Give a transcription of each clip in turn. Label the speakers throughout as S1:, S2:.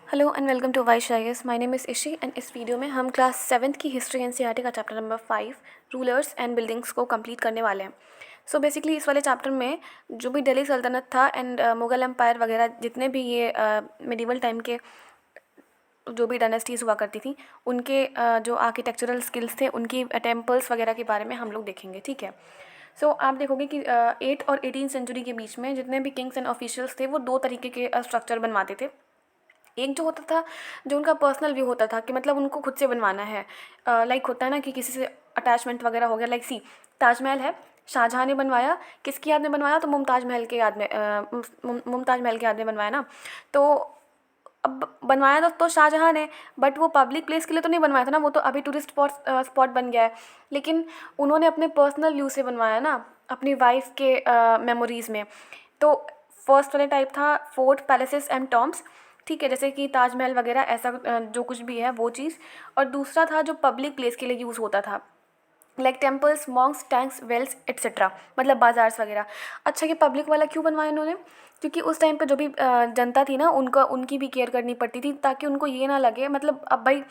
S1: Hello and welcome to Vaish IAS. My name is Ishi and इस video में हम class 7th की हिस्ट्री एनसीईआरटी का chapter number 5 rulers and buildings को complete करने वाले हैं। सो बेसिकली इस वाले चैप्टर में जो भी दिल्ली सल्तनत था एंड मुग़ल एम्पायर वगैरह जितने भी ये मिडिवल टाइम के जो भी डायनेस्टीज़ हुआ करती थी उनके जो आर्किटेक्चरल स्किल्स थे, उनकी टेम्पल्स वगैरह के बारे में हम लोग देखेंगे। ठीक है। सो आप देखोगे कि 8 और 18 सेंचुरी के बीच में जितने भी किंग्स एंड ऑफिशियल्स थे वो दो तरीके के स्ट्रक्चर बनवाते थे। एक जो होता था, जो उनका पर्सनल व्यू होता था कि मतलब उनको खुद से बनवाना है। लाइक होता है ना कि किसी से अटैचमेंट वगैरह हो गया। लाइक सी ताजमहल है, शाहजहाँ ने बनवाया, किसकी याद में बनवाया? तो मुमताज़ महल के याद में, मुमताज़ महल के याद में बनवाया ना। तो अब बनवाया तो शाहजहाँ ने, बट वो पब्लिक प्लेस के लिए तो नहीं बनवाया था ना, वो तो अभी टूरिस्ट स्पॉट बन गया है। लेकिन उन्होंने अपने पर्सनल व्यू से बनवाया ना, अपनी वाइफ के मेमोरीज़ में। तो फर्स्ट वाले टाइप था फोर्ट, पैलेसेस एंड टॉम्ब्स। ठीक है, जैसे कि ताजमहल वगैरह ऐसा जो कुछ भी है वो चीज़। और दूसरा था जो पब्लिक प्लेस के लिए यूज़ होता था, like temples, monks, tanks, wells etcetera, मतलब बाजार्स वगैरह। अच्छा, ये पब्लिक वाला क्यों बनवाया इन्होंने? क्योंकि उस टाइम पे जो भी जनता थी ना, उनको उनकी भी केयर करनी पड़ती थी, ताकि उनको ये ना लगे, मतलब अब भाई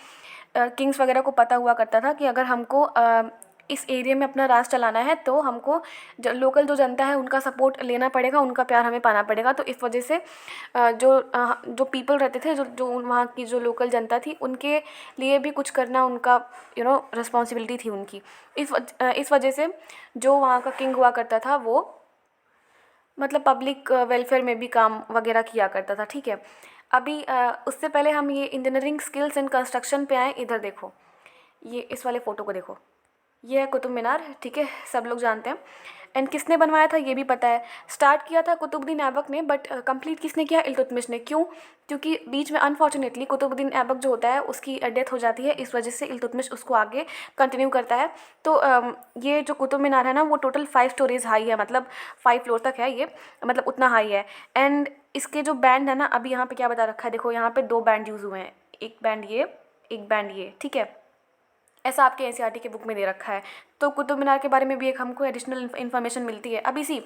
S1: किंग्स वगैरह को पता हुआ करता था कि अगर हमको इस एरिया में अपना राज चलाना है तो हमको लोकल जो जनता है उनका सपोर्ट लेना पड़ेगा, उनका प्यार हमें पाना पड़ेगा। तो इस वजह से जो पीपल रहते थे, जो जो वहाँ की जो लोकल जनता थी, उनके लिए भी कुछ करना उनका रिस्पॉन्सिबिलिटी थी उनकी। इस वजह से जो वहाँ का किंग हुआ करता था वो मतलब पब्लिक वेलफेयर में भी काम वगैरह किया करता था। ठीक है। अभी उससे पहले हम ये इंजीनियरिंग स्किल्स एंड कंस्ट्रक्शन पे आए। इधर देखो, ये इस वाले फ़ोटो को देखो, ये है कुतुब मीनार। ठीक है, सब लोग जानते हैं। एंड किसने बनवाया था ये भी पता है। स्टार्ट किया था कुतुबुद्दीन ऐबक ने, बट कंप्लीट किसने किया? इल्तुतमिश ने। क्यों? क्योंकि बीच में अनफॉर्चुनेटली कुतुबुद्दीन ऐबक जो होता है उसकी डेथ हो जाती है, इस वजह से इल्तुतमिश उसको आगे कंटिन्यू करता है। तो ये जो कुतुब मीनार है ना, वो टोटल 5 स्टोरीज़ हाई है, मतलब 5 फ्लोर तक है ये, मतलब उतना हाई है। एंड इसके जो बैंड है ना, अभी यहाँ पे क्या बता रखा है, देखो यहाँ पे 2 बैंड यूज़ हुए हैं, एक बैंड ये, एक बैंड ये। ठीक है, ऐसा आपके एनसीईआरटी के बुक में दे रखा है। तो कुतुब मीनार के बारे में भी एक हमको एडिशनल इन्फॉर्मेशन मिलती है। अब इसी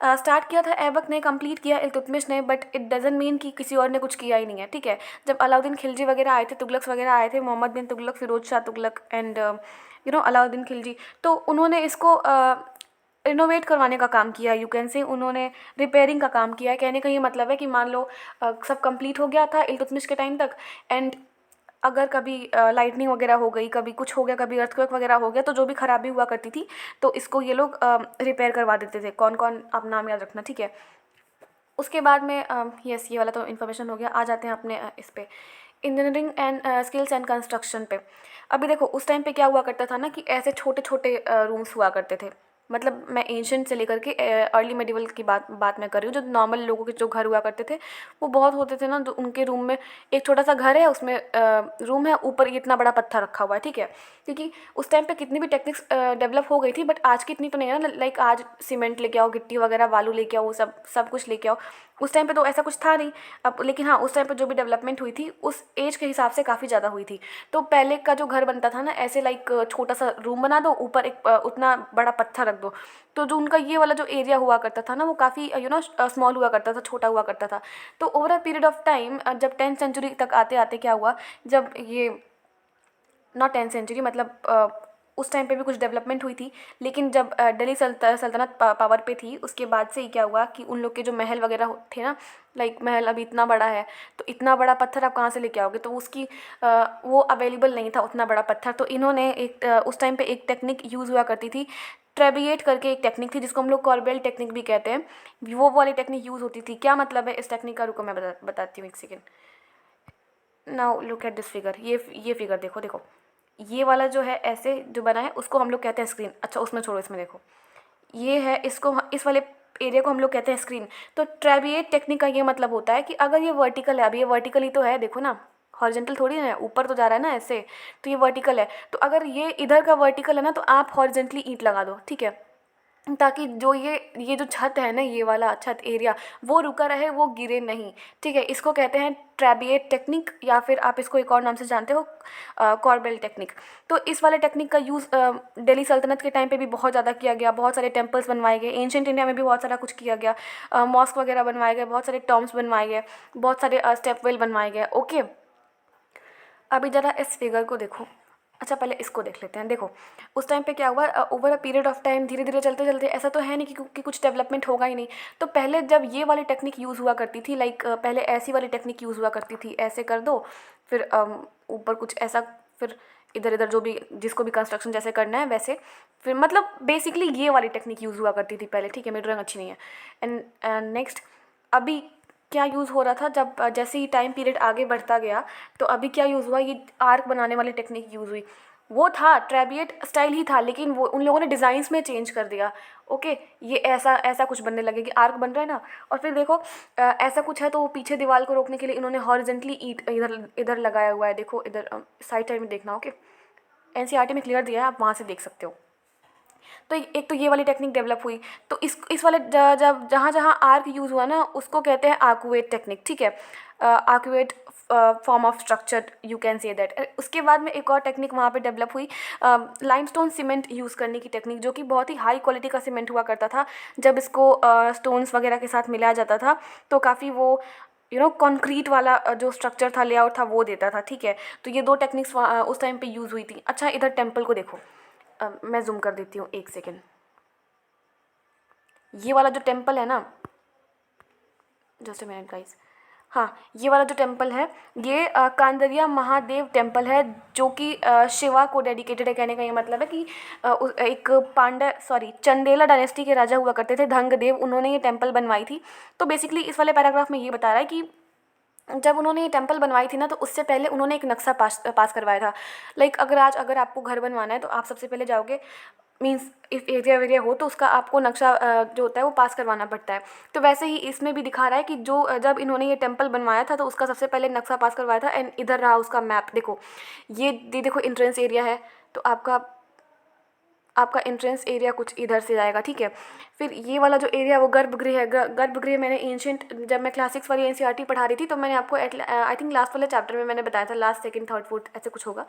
S1: स्टार्ट किया था ऐबक ने, कंप्लीट किया इल्तुतमिश ने, बट इट डजंट मीन कि किसी और ने कुछ किया ही नहीं है। ठीक है। जब अलाउद्दीन खिलजी वगैरह आए थे, तुगलक्स वगैरह आए थे, मोहम्मद बिन तुगलक, फिरोज शाह तुगलक एंड अलाउद्दीन खिलजी, तो उन्होंने इसको रिनोवेट करवाने का काम किया। यू कैन से उन्होंने रिपेयरिंग का काम किया है। कहने का ये मतलब है कि मान लो सब कंप्लीट हो गया था इल्तुतमिश के टाइम तक, एंड अगर कभी लाइटनिंग वगैरह हो गई, कभी कुछ हो गया, कभी अर्थक्वेक वगैरह हो गया, तो जो भी खराबी हुआ करती थी तो इसको ये लोग रिपेयर करवा देते थे। कौन कौन, आप नाम याद रखना। ठीक है। उसके बाद में यस, ये वाला तो इन्फॉर्मेशन हो गया। आ जाते हैं अपने इस पे, engineering and skills and construction पे। अभी देखो उस टाइम पे क्या हुआ करता था ना, कि ऐसे छोटे छोटे रूम्स हुआ करते थे। मतलब मैं एंशंट से लेकर के अर्ली मेडिवल की बात मैं कर रही हूँ। जो नॉर्मल लोगों के जो घर हुआ करते थे वो बहुत होते थे ना, जो उनके रूम में एक छोटा सा घर है, उसमें रूम है, ऊपर ये इतना बड़ा पत्थर रखा हुआ है। ठीक है। क्योंकि उस टाइम पे कितनी भी टेक्निक्स डेवलप हो गई थी, बट आज की इतनी तो नहीं है ना। लाइक आज सीमेंट लेके आओ, गिट्टी वगैरह, बालू लेके आओ, सब सब कुछ लेके आओ। उस टाइम पे तो ऐसा कुछ था नहीं। अब लेकिन हाँ, उस टाइम पे जो भी डेवलपमेंट हुई थी उस एज के हिसाब से काफ़ी ज़्यादा हुई थी। तो पहले का जो घर बनता था ना, ऐसे लाइक छोटा सा रूम बना दो, ऊपर एक उतना बड़ा पत्थर रख दो। तो जो उनका ये वाला जो एरिया हुआ करता था ना, वो काफ़ी स्मॉल हुआ करता था, छोटा हुआ करता था। तो over a period of time, जब 10th सेंचुरी तक आते आते क्या हुआ, जब ये नॉट 10th सेंचुरी, मतलब उस टाइम पे भी कुछ डेवलपमेंट हुई थी। लेकिन जब दिल्ली सल्तनत पावर पे थी, उसके बाद से ही क्या हुआ कि उन लोग के जो महल वगैरह थे ना, लाइक महल अभी इतना बड़ा है, तो इतना बड़ा पत्थर आप कहाँ से लेके आओगे? तो उसकी वो अवेलेबल नहीं था उतना बड़ा पत्थर। तो इन्होंने एक उस टाइम पे एक टेक्निक यूज़ हुआ करती थी, ट्रेबिएट करके एक टेक्निक थी, जिसको हम लोग कॉर्बेल टेक्निक भी कहते हैं। वो वाली टेक्निक यूज़ होती थी। क्या मतलब है इस टेक्निक का? रुको मैं बताती हूँ, एक second. Now look at this figure. ये फिगर देखो, देखो ये वाला जो है ऐसे जो बना है, उसको हम लोग कहते हैं स्क्रीन। अच्छा, उसमें छोड़ो, इसमें देखो, ये है, इसको इस वाले एरिया को हम लोग कहते हैं स्क्रीन। तो ट्रेबिएट टेक्निक का ये मतलब होता है कि अगर ये वर्टिकल है, अभी ये वर्टिकल ही तो है, देखो ना, हॉरिजेंटल थोड़ी ना है, ऊपर तो जा रहा है ना ऐसे, तो ये वर्टिकल है। तो अगर ये इधर का वर्टिकल है ना, तो आप हॉरिजेंटली ईंट लगा दो। ठीक है। ताकि जो ये जो छत है ना, ये वाला छत एरिया वो रुका रहे, वो गिरे नहीं, ठीक है। इसको कहते हैं ट्रेबिएट टेक्निक, या फिर आप इसको एक और नाम से जानते हो कॉर्बेल टेक्निक। तो इस वाले टेक्निक का यूज़ दिल्ली सल्तनत के टाइम पे भी बहुत ज़्यादा किया गया। बहुत सारे टेम्पल्स बनवाए गए, एंशिएंट इंडिया में भी बहुत सारा कुछ किया गया, मॉस्क वगैरह बनवाए गए, बहुत सारे टॉम्ब्स बनवाए गए, बहुत सारे स्टेप वेल बनवाए गए। ओके, अभी ज़रा इस फिगर को देखो। अच्छा, पहले इसको देख लेते हैं। देखो उस टाइम पे क्या हुआ, over a period of time धीरे धीरे चलते चलते, ऐसा तो है नहीं कि कुछ डेवलपमेंट होगा ही नहीं। तो पहले जब ये वाली टेक्निक यूज़ हुआ करती थी, लाइक पहले ऐसी वाली टेक्निक यूज़ हुआ करती थी, ऐसे कर दो, फिर ऊपर कुछ ऐसा, फिर इधर इधर जो भी जिसको भी कंस्ट्रक्शन जैसे करना है वैसे, फिर मतलब बेसिकली ये वाली टेक्निक यूज़ हुआ करती थी पहले, ठीक है। मेरी ड्राइंग अच्छी नहीं है। एंड नेक्स्ट, अभी क्या यूज़ हो रहा था, जब जैसे ही टाइम पीरियड आगे बढ़ता गया, तो अभी क्या यूज़ हुआ, ये आर्क बनाने वाली टेक्निक यूज़ हुई। वो था ट्रेबिएट स्टाइल ही था, लेकिन वो उन लोगों ने डिज़ाइंस में चेंज कर दिया। ओके, ये ऐसा ऐसा कुछ बनने लगे कि आर्क बन रहा है ना, और फिर देखो ऐसा कुछ है, तो वो पीछे दीवार को रोकने के लिए इन्होंने हॉरिजेंटली ईंट इधर इधर लगाया हुआ है। देखो इधर साइड साइड में देखना। ओके, एनसीईआरटी में क्लियर दिया है, आप वहाँ से देख सकते हो। तो एक तो ये वाली टेक्निक डेवलप हुई। तो इस वाले जब जहाँ जहाँ आर्क यूज़ हुआ ना, उसको कहते हैं आर्कुएट टेक्निक, ठीक है। Arcuate form of structure, you can say that. उसके बाद में एक और टेक्निक वहाँ पे डेवलप हुई, लाइमस्टोन सीमेंट यूज़ करने की टेक्निक, जो कि बहुत ही हाई क्वालिटी का सीमेंट हुआ करता था। जब इसको स्टोन्स वगैरह के साथ मिलाया जाता था, तो काफ़ी वो कंक्रीट वाला जो स्ट्रक्चर था, लेआउट था, वो देता था, ठीक है। तो ये दो टेक्निक्स उस टाइम पे यूज़ हुई थी। अच्छा, इधर टेम्पल को देखो, मैं जूम कर देती हूँ, एक सेकेंड। ये वाला जो टेम्पल है ना, जस्ट अ मिनट गाइस, हाँ, ये वाला जो टेम्पल है, ये कांदरिया महादेव टेम्पल है, जो कि शिवा को डेडिकेटेड है। कहने का ये मतलब है कि एक चंदेला डायनेस्टी के राजा हुआ करते थे, धंगदेव, उन्होंने ये टेम्पल बनवाई थी। तो बेसिकली इस वाले पैराग्राफ में ये बता रहा है कि जब उन्होंने ये टेम्पल बनवाई थी ना, तो उससे पहले उन्होंने एक नक्शा पास करवाया था। लाइक अगर आपको घर बनवाना है, तो आप सबसे पहले जाओगे, मीन्स इफ एरिया वेरिया हो, तो उसका आपको नक्शा जो होता है वो पास करवाना पड़ता है। तो वैसे ही इसमें भी दिखा रहा है कि जब इन्होंने ये टेम्पल बनवाया था, तो उसका सबसे पहले नक्शा पास करवाया था। एंड इधर रहा उसका मैप। देखो ये देखो एंट्रेंस एरिया है, तो आपका एंट्रेंस एरिया कुछ इधर से जाएगा, ठीक है। फिर ये वाला जो एरिया वो गर्भगृह है। गर्भगृह मैंने एंशिएंट, जब मैं क्लास 6 वाली एनसीईआरटी पढ़ा रही थी, तो मैंने आपको आई थिंक लास्ट वाले चैप्टर में मैंने बताया था, लास्ट सेकंड थर्ड फोर्थ ऐसे कुछ होगा।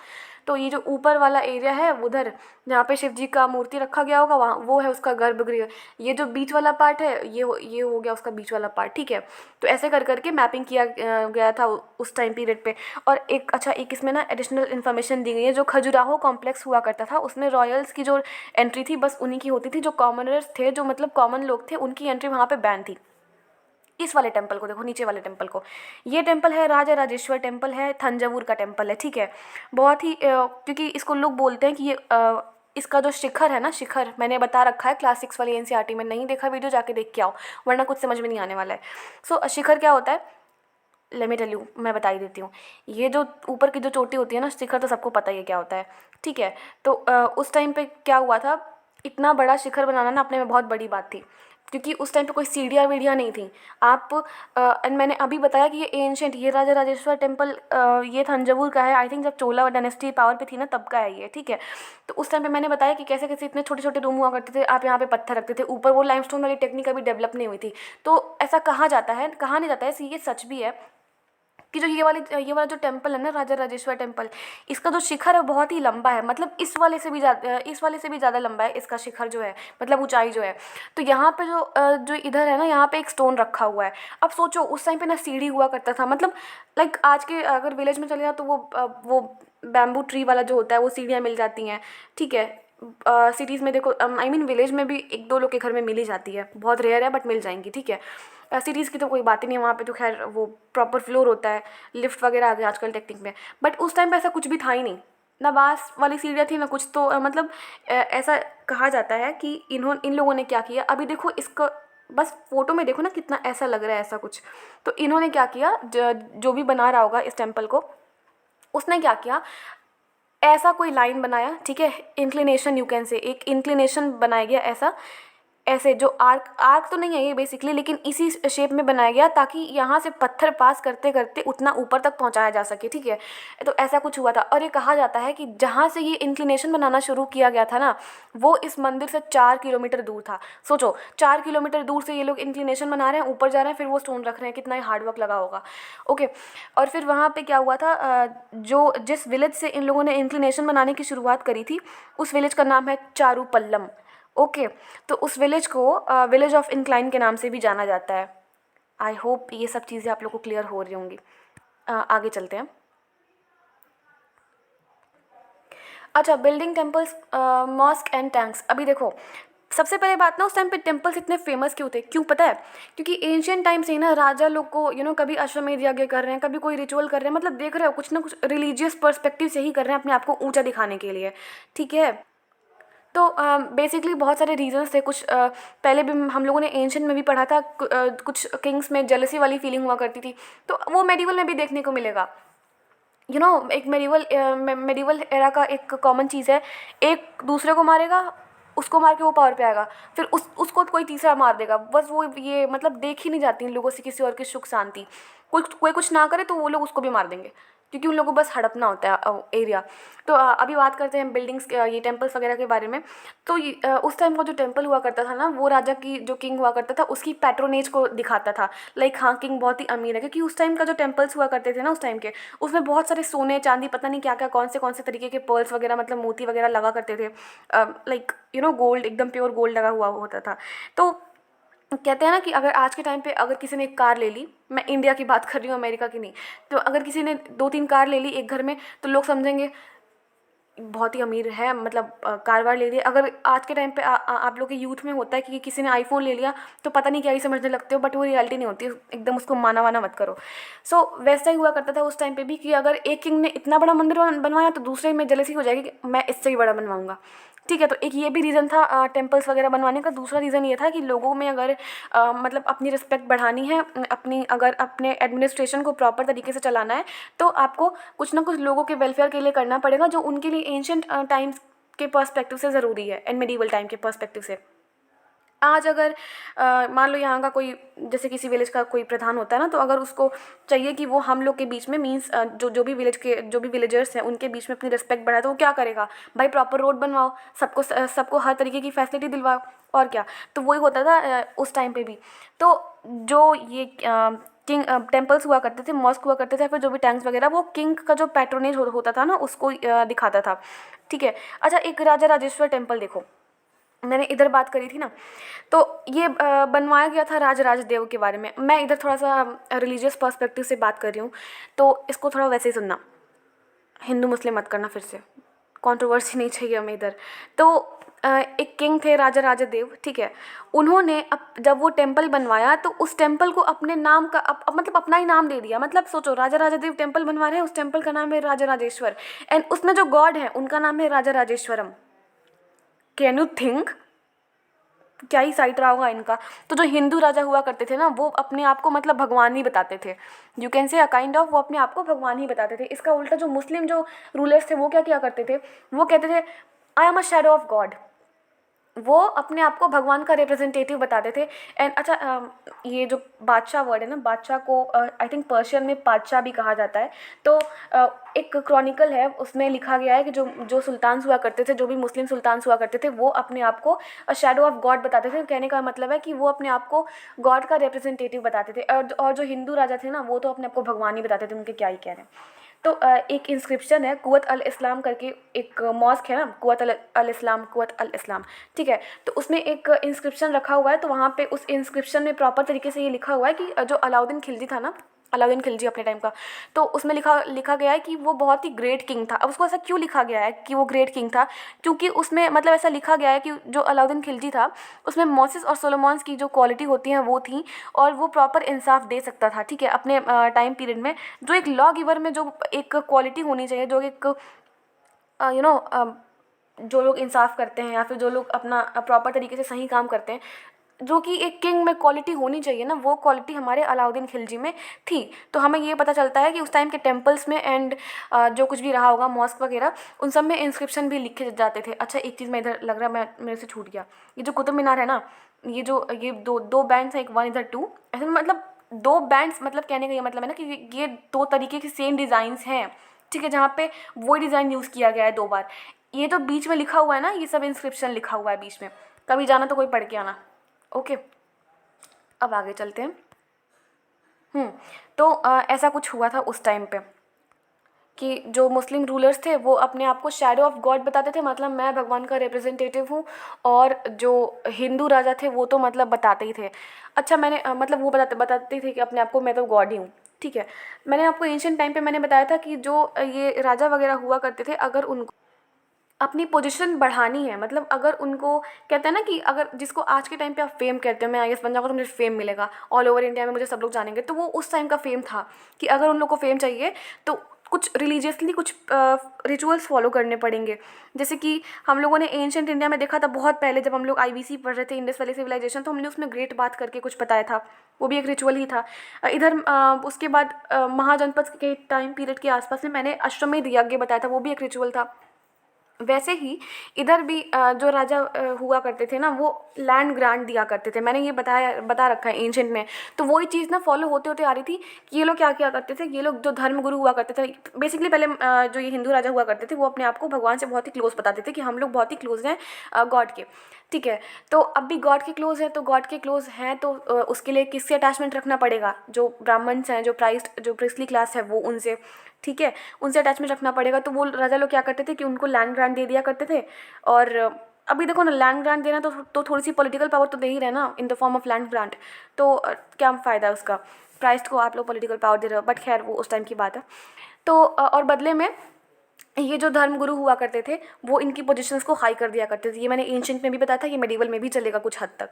S1: तो ये जो ऊपर वाला एरिया है, उधर जहाँ पे शिव जी का मूर्ति रखा गया होगा, वहाँ वो है उसका गर्भगृह। ये जो बीच वाला पार्ट है, ये हो गया उसका बीच वाला पार्ट, ठीक है। तो ऐसे कर करके मैपिंग किया गया था उस टाइम पीरियड पे। और एक इसमें ना एडिशनल इन्फॉर्मेशन दी गई है। जो खजुराहो कॉम्प्लेक्स हुआ करता था, उसमें रॉयल्स की जो एंट्री थी बस उन्हीं की होती थी। जो कॉमनर्स थे, जो मतलब कॉमन लोग थे, उनकी एंट्री वहाँ पे बैन थी। इस वाले टेम्पल को देखो, नीचे वाले टेम्पल को, ये टेम्पल है राजा राजेश्वर टेम्पल है, थंजावुर का टेम्पल है, ठीक है। बहुत ही क्योंकि इसको लोग बोलते हैं कि ये इसका जो शिखर है ना, शिखर मैंने बता रखा है क्लास 6 वाली एनसीईआरटी में, नहीं देखा वीडियो जाके देख के आओ, वरना कुछ समझ में नहीं आने वाला है। सो शिखर क्या होता है, लेट मी टेल यू, मैं बता ही देती हूँ। ये जो ऊपर की जो चोटी होती है ना, शिखर, तो सबको पता ही है क्या होता है, ठीक है। तो उस टाइम पे क्या हुआ था, इतना बड़ा शिखर बनाना ना अपने में बहुत बड़ी बात थी, क्योंकि उस टाइम पे कोई सीढ़ियाँ वीढ़ियाँ नहीं थी। आप एंड मैंने अभी बताया कि ये एंशिएंट, ये राजा राजेश्वर टेम्पल ये थंजावुर का है। आई थिंक जब चोला डायनेस्टी पावर पे थी ना, तब का है ये, ठीक है। तो उस टाइम पे मैंने बताया कि कैसे कैसे इतने छोटे छोटे रूम हुआ करते थे, आप यहाँ पे पत्थर रखते थे ऊपर, वो लाइमस्टोन वाली टेक्निक अभी डेवलप नहीं हुई थी। तो ऐसा कहा जाता है, कहा नहीं जाता है, ये सच भी है कि जो ये वाला जो टेम्पल है ना, राजा राजेश्वर टेम्पल, इसका जो शिखर है बहुत ही लंबा है। मतलब इस वाले से भी ज़्यादा लंबा है इसका शिखर जो है, मतलब ऊंचाई जो है। तो यहाँ पे जो इधर है ना, यहाँ पे एक स्टोन रखा हुआ है। अब सोचो उस टाइम पे ना सीढ़ी हुआ करता था, मतलब लाइक आज के अगर विलेज में चले जाओ, तो वो बैम्बू ट्री वाला जो होता है, वो सीढ़ियाँ मिल जाती हैं, ठीक है। सिटीज़ में देखो, आई मीन विलेज में भी एक दो लोग के घर में मिल ही जाती है, बहुत रेयर है बट मिल जाएंगी, ठीक है। सिटीज़ की तो कोई बात ही नहीं है, वहाँ पे तो खैर वो प्रॉपर फ्लोर होता है, लिफ्ट वगैरह आ गए आजकल टेक्निक में। बट उस टाइम पे ऐसा कुछ भी था ही नहीं, ना बांस वाली सीढ़ियाँ थी ना कुछ। तो मतलब ऐसा कहा जाता है कि इन लोगों ने क्या किया, अभी देखो इसको बस फोटो में देखो ना, कितना ऐसा लग रहा है ऐसा कुछ। तो इन्होंने क्या किया, जो भी बना रहा होगा इस टेम्पल को, उसने क्या किया, ऐसा कोई लाइन बनाया, ठीक है, इंक्लिनेशन, यू कैन से, एक इंक्लिनेशन बनाया गया ऐसा, ऐसे जो आर्क आर्क तो नहीं है ये बेसिकली, लेकिन इसी शेप में बनाया गया ताकि यहाँ से पत्थर पास करते करते उतना ऊपर तक पहुँचाया जा सके, ठीक है। तो ऐसा कुछ हुआ था और ये कहा जाता है कि जहाँ से ये इंक्लिनेशन बनाना शुरू किया गया था ना, वो इस मंदिर से 4 किलोमीटर दूर था। सोचो 4 किलोमीटर दूर से ये लोग इंक्लिनेशन बना रहे हैं, ऊपर जा रहे हैं, फिर वो स्टोन रख रहे हैं, कितना ही हार्डवर्क लगा होगा। ओके, और फिर वहाँ पे क्या हुआ था, जो जिस विलेज से इन लोगों ने इंक्लिनेशन बनाने की शुरुआत करी थी, उस विलेज का नाम है चारूपल्लम। ओके, तो उस विलेज को विलेज ऑफ इंक्लाइन के नाम से भी जाना जाता है। आई होप ये सब चीज़ें आप लोग को क्लियर हो रही होंगी। आगे चलते हैं। अच्छा, building temples, mosque and tanks. अभी देखो, सबसे पहले बात ना, उस टाइम पे टेम्पल्स इतने फेमस क्यों थे? क्यों पता है? क्योंकि एंशियंट टाइम से ही ना राजा लोग को कभी अश्वमेध यज्ञ कर रहे हैं, कभी कोई रिचुअल कर रहे हैं, मतलब देख रहे हो कुछ ना कुछ रिलीजियस पर्सपेक्टिव से ही कर रहे हैं, अपने आप को ऊंचा दिखाने के लिए, ठीक है। तो बेसिकली बहुत सारे रीजंस थे। कुछ पहले भी हम लोगों ने एंशियंट में भी पढ़ा था, कुछ किंग्स में जेलसी वाली फीलिंग हुआ करती थी, तो वो मेडिवल में भी देखने को मिलेगा। एक मेडिवल एरा का एक कॉमन चीज़ है, एक दूसरे को मारेगा, उसको मार के वो पावर पे आएगा, फिर उसको कोई तीसरा मार देगा। बस वो ये मतलब देख ही नहीं जाती इन लोगों से किसी और की सुख शांति। कोई कुछ ना करे तो वो लोग उसको भी मार देंगे, क्योंकि उन लोगों को बस हड़पना होता है एरिया। तो अभी बात करते हैं बिल्डिंग्स, ये टेम्पल्स वगैरह के बारे में। तो उस टाइम का जो टेम्पल हुआ करता था ना, वो राजा की जो किंग हुआ करता था उसकी पैट्रोनेज को दिखाता था। लाइक हाँ, किंग बहुत ही अमीर है, क्योंकि उस टाइम का जो टेम्पल्स हुआ करते थे ना उस टाइम के, उसमें बहुत सारे सोने चांदी पता नहीं क्या क्या कौन से तरीके के पर्ल्स वगैरह, मतलब मोती वगैरह लगा करते थे। लाइक गोल्ड, एकदम प्योर गोल्ड लगा हुआ होता था। तो कहते हैं ना कि अगर आज के टाइम पे अगर किसी ने एक कार ले ली, मैं इंडिया की बात कर रही हूँ, अमेरिका की नहीं, तो अगर किसी ने 2-3 कार ले ली एक घर में, तो लोग समझेंगे बहुत ही अमीर है, मतलब कार वार ले लिया। अगर आज के टाइम पे आप लोग के यूथ में होता है कि किसी ने आईफोन ले लिया, तो पता नहीं क्या ही समझने लगते हो, बट वो रियलिटी नहीं होती, एकदम उसको माना वाना मत करो। सो वैसा ही हुआ करता था उस टाइम पे भी, कि अगर एक किंग ने इतना बड़ा मंदिर बनवाया तो दूसरे में जेलसी हो जाएगी कि मैं इससे भी बड़ा बनवाऊंगा, ठीक है। तो एक ये भी रीज़न था टेम्पल्स वगैरह बनवाने का। दूसरा रीज़न ये था कि लोगों में अगर मतलब अपनी रिस्पेक्ट बढ़ानी है, अगर अपने एडमिनिस्ट्रेशन को प्रॉपर तरीके से चलाना है, तो आपको कुछ ना कुछ लोगों के वेलफेयर के लिए करना पड़ेगा, जो उनके लिए एंशियंट टाइम्स के पर्सपेक्टिव से ज़रूरी है एंड मेडिवल टाइम के पर्सपेक्टिव से। आज अगर मान लो यहाँ का कोई, जैसे किसी विलेज का कोई प्रधान होता है ना, तो अगर उसको चाहिए कि वो हम लोग के बीच में मीन्स जो भी विलेजर्स हैं उनके बीच में अपनी रिस्पेक्ट बढ़ाए, तो वो क्या करेगा भाई? प्रॉपर रोड बनवाओ, सबको हर तरीके की फैसिलिटी दिलवाओ, और क्या। तो वही होता था उस टाइम पे भी। तो जो ये किंग टेम्पल्स हुआ करते थे, मॉस्क हुआ करते थे, फिर जो भी टैंक्स वगैरह, वो किंग का जो पैट्रोनेज होता था ना, उसको दिखाता था, ठीक है। अच्छा, एक राजा राजेश्वर टेम्पल देखो, मैंने इधर बात करी थी ना, तो ये बनवाया गया था राजराज देव के बारे में। मैं इधर थोड़ा सा रिलीजियस पर्सपेक्टिव से बात कर रही हूँ, तो इसको थोड़ा वैसे ही सुनना, हिंदू मुस्लिम मत करना, फिर से कंट्रोवर्सी नहीं चाहिए हमें इधर। तो एक किंग थे राजा राजादेव, ठीक है। उन्होंने जब वो टेम्पल बनवाया, तो उस टेम्पल को अपने नाम का मतलब अपना ही नाम दे दिया। मतलब सोचो, राजा राजादेव टेम्पल बनवा रहे हैं, उस टेम्पल का नाम है राजा राजेश्वर, एंड उसमें जो गॉड है उनका नाम है Raja Rajeshwaram. Can you think? क्या ही साइट रहा होगा इनका। तो जो हिंदू राजा हुआ करते थे ना, वो अपने आप को मतलब भगवान ही बताते थे, you can say a kind of, वो अपने आप को भगवान ही बताते थे। इसका उल्टा जो मुस्लिम जो रूलर्स थे, वो क्या किया करते थे? वो कहते थे I am a shadow of God. वो अपने आप को भगवान का रिप्रेजेंटेटिव बताते थे। एंड अच्छा, ये जो बादशाह वर्ड है ना, बादशाह को आई थिंक पर्शियन में पादशाह भी कहा जाता है। तो एक क्रॉनिकल है, उसमें लिखा गया है कि जो जो सुल्तान हुआ करते थे, जो भी मुस्लिम सुल्तान हुआ करते थे, वो अपने आप को शैडो ऑफ गॉड बताते थे। कहने का मतलब है कि वो अपने आप को गॉड का रिप्रेजेंटेटिव बताते थे, और जो हिंदू राजा थे ना, वो तो अपने आप को भगवान ही बताते थे, उनके क्या ही कह रहे हैं। तो एक इंस्क्रिप्शन है, कुव्वत अल इस्लाम करके एक मॉस्क है ना, कुव्वत अल इस्लाम, ठीक है। तो उसमें एक इंस्क्रिप्शन रखा हुआ है, तो वहाँ पे उस इंस्क्रिप्शन में प्रॉपर तरीके से ये लिखा हुआ है कि जो अलाउद्दीन खिलजी था ना, अलाउद्दीन खिलजी अपने टाइम का, तो उसमें लिखा गया है कि वो बहुत ही ग्रेट किंग था। अब उसको ऐसा क्यों लिखा गया है कि वो ग्रेट किंग था? क्योंकि उसमें मतलब ऐसा लिखा गया है कि जो अलाउद्दीन खिलजी था, उसमें मोसेस और सोलोमॉन्स की जो क्वालिटी होती हैं वो थी, और वो प्रॉपर इंसाफ दे सकता था, ठीक है, अपने टाइम पीरियड में। जो एक लॉ गिवर में जो एक क्वालिटी होनी चाहिए, जो एक यू नो जो लोग इंसाफ करते हैं, या फिर जो लोग अपना प्रॉपर तरीके से सही काम करते हैं, जो कि एक किंग में क्वालिटी होनी चाहिए ना, वो क्वालिटी हमारे अलाउद्दीन खिलजी में थी। तो हमें ये पता चलता है कि उस टाइम के टेम्पल्स में एंड जो कुछ भी रहा होगा मॉस्क वगैरह, उन सब में इंस्क्रिप्शन भी लिखे जाते थे। अच्छा, एक चीज़ मैं इधर लग रहा है मैं मेरे से छूट गया, ये जो कुतुब मीनार है ना, ये दो दो बैंड्स हैं, एक वन इधर टू, ऐसे मतलब दो बैंड्स, मतलब कहने का ये मतलब है ना कि ये दो तरीके के सेम डिज़ाइंस हैं, ठीक है, जहाँ पे वही डिज़ाइन यूज़ किया गया है दो बार। ये तो बीच में लिखा हुआ है ना, ये सब इंस्क्रिप्शन लिखा हुआ है बीच में, कभी जाना तो कोई पढ़ के आना। ओके, अब आगे चलते हैं। तो ऐसा कुछ हुआ था उस टाइम पे कि जो मुस्लिम रूलर्स थे वो अपने आप को शैडो ऑफ गॉड बताते थे, मतलब मैं भगवान का रिप्रेजेंटेटिव हूँ, और जो हिंदू राजा थे वो तो मतलब बताते ही थे। अच्छा, मैंने मतलब वो बताते थे कि अपने आप को मैं तो गॉड ही हूँ, ठीक है। मैंने आपको एंशिएंट टाइम पे मैंने बताया था कि जो ये राजा वगैरह हुआ करते थे, अगर उनको अपनी पोजीशन बढ़ानी है, मतलब अगर उनको, कहते हैं ना कि अगर जिसको आज के टाइम पे आप फेम कहते हो, मैं आईएएस बन जाऊँगा तो मुझे फेम मिलेगा, ऑल ओवर इंडिया में मुझे सब लोग जानेंगे, तो वो उस टाइम का फेम था कि अगर उन लोग को फेम चाहिए तो कुछ रिलीजियसली कुछ रिचुअल्स फॉलो करने पड़ेंगे। जैसे कि हम लोगों ने एंशिएंट इंडिया में देखा था बहुत पहले, जब हम लोग आईबीसी पढ़ रहे थे, इंडस वैली सिविलाइजेशन, तो हमने उसमें ग्रेट बात करके कुछ बताया था, वो भी एक रिचुअल ही था। इधर उसके बाद महाजनपद के टाइम पीरियड के आसपास में मैंने अश्वमेध यज्ञ बताया था, वो भी एक रिचुअल था। वैसे ही इधर भी जो राजा हुआ करते थे ना, वो लैंड ग्रांट दिया करते थे, मैंने ये बता रखा है एंशिएंट में। तो वही चीज़ ना फॉलो होते होते आ रही थी कि ये लोग क्या किया करते थे, ये लोग जो धर्मगुरु हुआ करते थे, बेसिकली पहले जो ये हिंदू राजा हुआ करते थे वो अपने आप को भगवान से बहुत ही क्लोज बताते थे कि हम लोग बहुत ही क्लोज हैं गॉड के, ठीक है। तो अब भी गॉड के क्लोज है, तो गॉड के क्लोज हैं तो उसके लिए किससे अटैचमेंट रखना पड़ेगा, जो ब्राह्मण्स हैं, जो प्रिस्टली क्लास है वो उनसे, ठीक है, उनसे अटैचमेंट रखना पड़ेगा। तो वो राजा लोग क्या करते थे कि उनको लैंड ग्रांट दे दिया करते थे। और अभी देखो ना, लैंड ग्रांट देना तो थोड़ी सी पॉलिटिकल पावर तो दे ही रहे ना, in the form of land grant. तो क्या फ़ायदा है उसका, प्राइस को आप लोग पॉलिटिकल पावर दे रहे हो, बट खैर वो उस टाइम की बात है। तो और बदले में ये जो धर्मगुरु हुआ करते थे वो इनकी पोजीशंस को हाई कर दिया करते थे। ये मैंने एंशिएंट में भी बताया था, ये मेडिवल में भी चलेगा कुछ हद तक।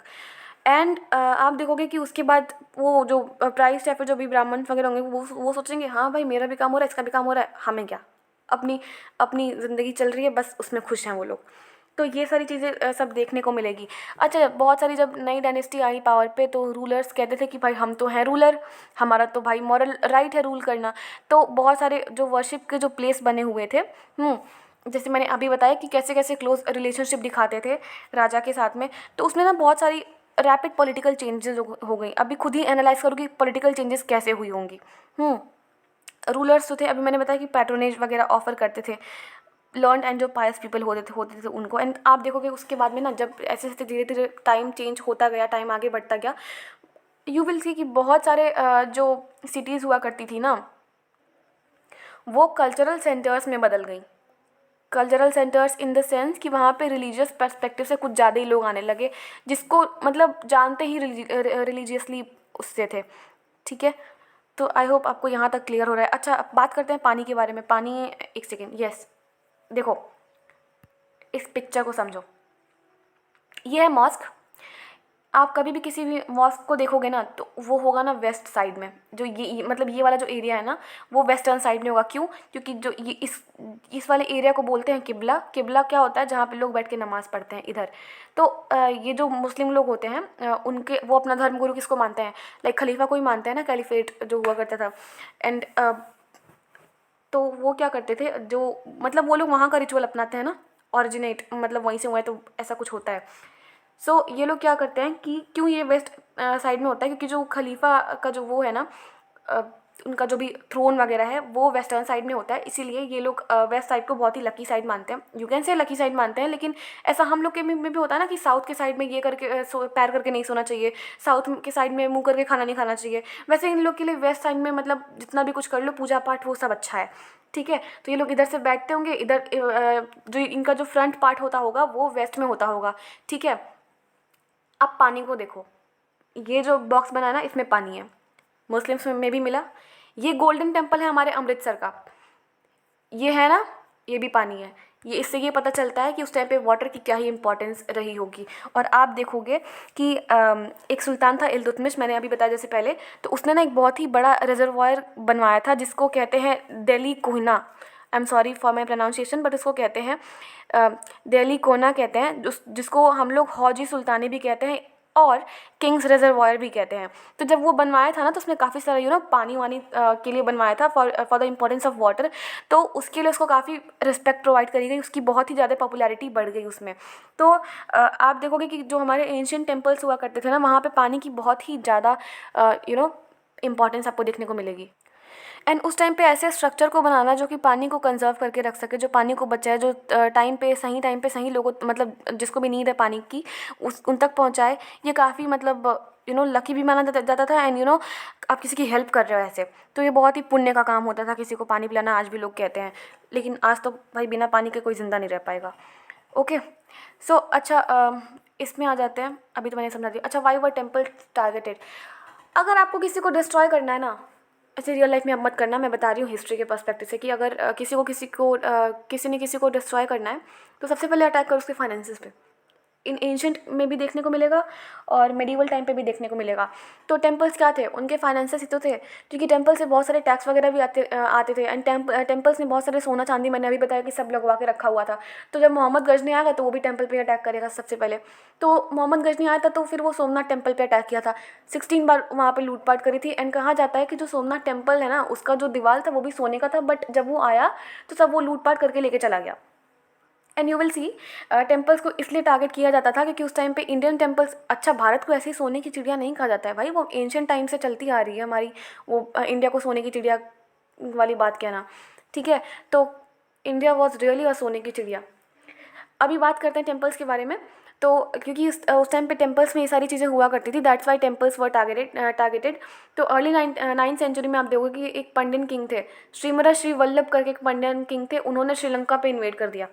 S1: एंड आप देखोगे कि उसके बाद वो जो प्राइस या फिर जो भी ब्राह्मण वगैरह होंगे वो सोचेंगे, हाँ भाई मेरा भी काम हो रहा है, इसका भी काम हो रहा है, हमें क्या, अपनी अपनी ज़िंदगी चल रही है, बस उसमें खुश हैं वो लोग। तो ये सारी चीज़ें सब देखने को मिलेगी। अच्छा, बहुत सारी जब नई डायनेस्टी आई पावर पे, तो रूलर्स कहते थे कि भाई हम तो हैं रूलर, हमारा तो भाई मॉरल राइट है रूल करना। तो बहुत सारे जो वर्शिप के जो प्लेस बने हुए थे, जैसे मैंने अभी बताया कि कैसे कैसे क्लोज रिलेशनशिप दिखाते थे राजा के साथ में, तो उसमें ना बहुत सारी रैपिड पॉलिटिकल चेंजेस हो गई। अभी खुद ही एनालाइज करो कि पॉलिटिकल चेंजेस कैसे हुई होंगी। रूलर्स जो थे, अभी मैंने बताया कि पैट्रोनेज वगैरह ऑफर करते थे, लर्न एंड जो पायस पीपल होते थे उनको। एंड आप देखोगे उसके बाद में ना, जब ऐसे ऐसे धीरे धीरे टाइम चेंज होता गया, टाइम आगे बढ़ता गया, यू विल सी कि बहुत सारे जो सिटीज़ हुआ करती थी ना, वो कल्चरल सेंटर्स में बदल गई। Cultural centres in the sense कि वहाँ पे रिलीजियस पर्सपेक्टिव से कुछ ज़्यादा ही लोग आने लगे, जिसको मतलब जानते ही रिलीजियसली उससे थे, ठीक है। तो आई होप आपको यहाँ तक क्लियर हो रहा है। अच्छा, अब बात करते हैं पानी के बारे में। पानी, एक सेकेंड, यस, देखो इस पिक्चर को समझो, ये है मॉस्क। आप कभी भी किसी भी मॉस्क को देखोगे ना, तो वो होगा ना वेस्ट साइड में, जो मतलब ये वाला जो एरिया है ना, वो वेस्टर्न साइड में होगा। क्यों? क्योंकि जो ये इस वाले एरिया को बोलते हैं किबला। किबला क्या होता है? जहाँ पे लोग बैठ के नमाज़ पढ़ते हैं इधर। तो ये जो मुस्लिम लोग होते हैं, उनके वो अपना धर्मगुरु किसको मानते हैं? लाइक खलीफा को ही मानते हैं ना, कैलिफेट जो हुआ करता था। एंड तो वो क्या करते थे, जो मतलब वो लोग वहाँ का रिचुअल अपनाते हैं ना, ऑरिजिनेट मतलब वहीं से हुआ है, तो ऐसा कुछ होता है। सो ये लोग क्या करते हैं कि क्यों ये वेस्ट साइड में होता है, क्योंकि जो खलीफा का जो वो है ना, अ, उनका जो भी थ्रोन वगैरह है वो वेस्टर्न साइड में होता है, इसीलिए ये लोग वेस्ट साइड को बहुत ही लकी साइड मानते हैं। You can say lucky side मानते हैं, लेकिन ऐसा हम लोग के में भी होता है ना कि साउथ के साइड में ये करके पैर करके नहीं सोना चाहिए, साउथ के साइड में मुंह करके खाना नहीं खाना चाहिए। वैसे इन लोग के लिए वेस्ट साइड में मतलब जितना भी कुछ कर लो, पूजा पाठ वो सब अच्छा है, ठीक है। तो ये लोग इधर से बैठते होंगे, इधर जो इनका जो फ्रंट पार्ट होता होगा वो वेस्ट में होता होगा, ठीक है। अब पानी को देखो, ये जो बॉक्स बना है ना, इसमें पानी है, मुस्लिम्स में भी मिला। ये गोल्डन टेम्पल है हमारे अमृतसर का, ये है ना, ये भी पानी है। ये इससे ये पता चलता है कि उस टाइम पे वाटर की क्या ही इंपॉर्टेंस रही होगी। और आप देखोगे कि एक सुल्तान था इल्तुतमिश, मैंने अभी बताया जैसे पहले, तो उसने ना एक बहुत ही बड़ा रिजर्वायर बनवाया था, जिसको कहते हैं दिल्ली कोहिना। I am sorry for my pronunciation, but इसको कहते हैं दिल्ली कोना कहते हैं, जिसको हम लोग हौजी सुल्तानी भी कहते हैं। और किंग्स रिजर्वायर भी कहते हैं। तो जब वो बनवाया था ना तो उसमें काफ़ी सारा पानी वानी के लिए बनवाया था, for the importance of water. तो उसके लिए उसको काफ़ी रिस्पेक्ट प्रोवाइड करी गई, उसकी बहुत ही ज़्यादा पॉपुलैरिटी बढ़ गई उसमें। तो आप देखोगे कि जो हमारे एंशियंट टेम्पल्स हुआ करते थे ना, वहाँ पे पानी की बहुत ही ज़्यादा इम्पॉर्टेंस आपको देखने को मिलेगी। एंड उस टाइम पे ऐसे स्ट्रक्चर को बनाना जो कि पानी को कंजर्व करके रख सके, जो पानी को बचाए, जो टाइम पे सही लोगों मतलब जिसको भी नीड है पानी की उन तक पहुंचाए, ये काफ़ी मतलब लकी भी माना जाता था। एंड आप किसी की हेल्प कर रहे हो ऐसे, तो ये बहुत ही पुण्य का काम होता था किसी को पानी पिलाना, आज भी लोग कहते हैं। लेकिन आज तो भाई बिना पानी के कोई ज़िंदा नहीं रह पाएगा। ओके, सो अच्छा, इसमें आ जाते हैं। अभी तो मैंने समझा दिया। अच्छा, वाई वर टेम्पल टारगेटेड? अगर आपको किसी को डिस्ट्रॉय करना है ना, ऐसे रियल लाइफ में अब मत करना, मैं बता रही हूँ हिस्ट्री के पर्सपेक्टिव से, कि अगर किसी ने किसी को डिस्ट्रॉय करना है तो सबसे पहले अटैक करो उसके फाइनेंसेस पे। इन एंशंट में भी देखने को मिलेगा और मेडिवल टाइम पे भी देखने को मिलेगा। तो टेम्पल्स क्या थे, उनके फाइनेंसेस ही तो थे, क्योंकि टेम्पल से बहुत सारे टैक्स वगैरह भी आते थे। एंड टेम्पल्स में बहुत सारे सोना चांदी, मैंने अभी बताया कि सब लगवा के रखा हुआ था। तो जब मोहम्मद गजनी आएगा तो वो भी टेम्पल पे अटैक करेगा सबसे पहले। तो मोहम्मद गजनी आया था तो फिर वो सोमनाथ टेम्पल पे अटैक किया था, 16 बार वहाँ पे लूटपाट करी थी। एंड कहा जाता है कि जो सोमनाथ टेम्पल है ना, उसका जो दीवार था वो भी सोने का था, बट जब वो आया तो सब वो लूटपाट करके लेके चला गया। And you will see, temples को इसलिए टारगेट किया जाता था क्योंकि उस टाइम पे इंडियन टेम्पल्स, अच्छा भारत को ऐसे ही सोने की चिड़िया नहीं कहा जाता है भाई, वो एंशियंट टाइम से चलती आ रही है हमारी वो इंडिया को सोने की चिड़िया वाली बात कहना, ठीक है। तो इंडिया वॉज रियली अ सोने की चिड़िया। अभी बात करते हैं टेम्पल्स के बारे में। तो क्योंकि उस टाइम पे टेम्पल्स में ये सारी चीज़ें हुआ करती थी, that's why temples were targeted. तो अर्ली 9th सेंचुरी में आप देखोगे कि एक पंडियन किंग थे, श्रीमरा श्री वल्लभ करके एक पंडियन किंग थे, उन्होंने श्रीलंका पे इन्वेड कर दिया।